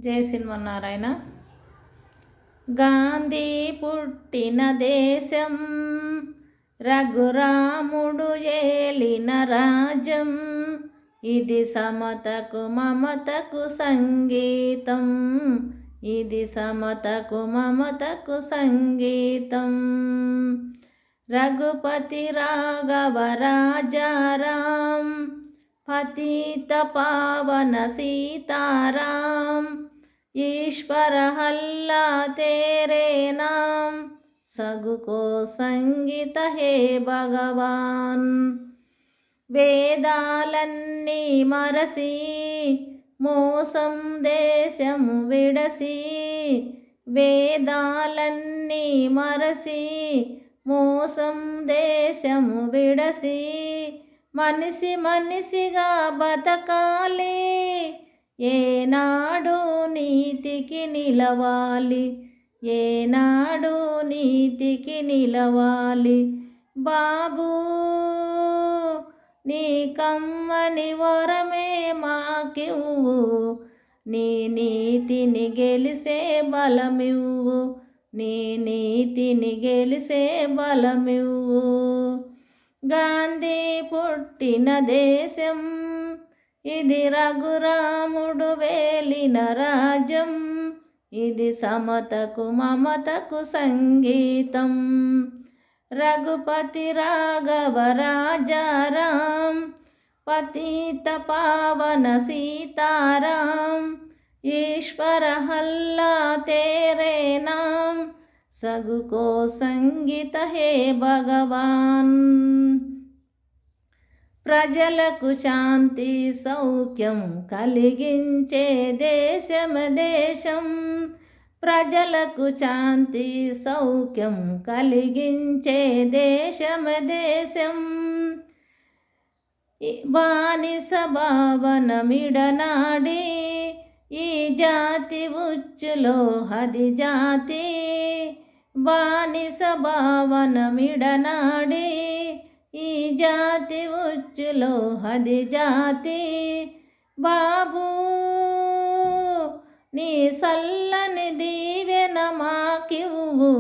జై శ్రీమన్నారాయణ. గాంధీ పుట్టిన దేశం, రఘురాముడు ఏలిన రాజ్యం, ఇది సమతకు మమతకు సంగీతం, ఇది సమతకు మమతకు సంగీతం. రఘుపతి రాఘవ రాజారాం, పతిత పావన सीताराम, ईश्वर हल्ला तेरे नाम, सगुको संगीत हे भगवान. వేదాలన్నీ మరసి మోసం దేశము విడసి, వేదాలన్నీ మరసి మోసం దేశము విడసి, మనిషి మనిషిగా బతకాలి, ఏనాడు నీతికి నిలవాలి, ఏనాడు నీతికి నిలవాలి. బాబూ నీ కమ్మని వరమే మాకివ్వు, నీ నీతిని గెలిసే బలమివ్వు, నీ నీతిని గెలిసే బలమివ్వు. గాంధీ పుట్టిన దేశం, ఇది రఘురాముడు వేలిన రాజ్యం, ఇది సమతకు మమతకు సంగీతం. రఘుపతి రాఘవ రాజారాం, పతిత పావన सीताराम, ईश्वर हल्ला तेरे नाम, सगुको संगीत हे भगवान. ప్రజలకు శాంతి సౌఖ్యం కలిగించే దేశం దేశం, ప్రజలకు శాంతి సౌఖ్యం కలిగించే దేశం దేశం. బానిస భావన మిడనాడి, ఈ జాతి ఉచ్చులో హది జాతి, బానిస భావన మిడనాడి, ఈ జాతి ఉచ్చులో హది జాతి. బాబూ నీ సల్లని దీవెన మాకివ్వు,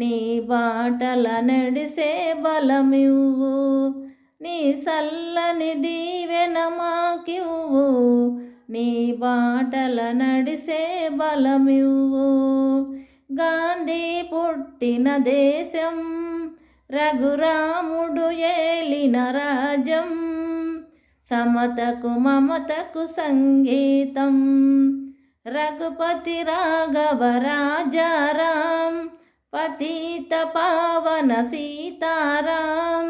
నీ బాటల నడిసే బలమివ్వు, నీ సల్లని దీవెన మాకివ్వు, నీ బాటల నడిసే బలమివ్వు. గాంధీ పుట్టిన దేశం, రఘురాముడు ఏలిన రాజ్యం, సమతకు మమతకు సంగీతం. రఘుపతి రాఘవ రాజారాం, పతిత పావన सीताराम,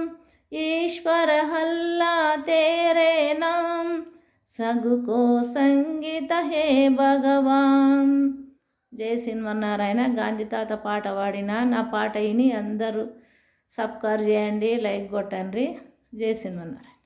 ईश्वर हल्ला तेरे नाम, सगुको संगीत हे భగవాన్. జై శ్రీమన్నారాయణ. గాంధీ తాత పాట పాడిన నా పాట విని అందరూ సబ్స్క్రైబ్ చేయండి, లైక్ కొట్టండి. జై శ్రీమన్నారాయణ.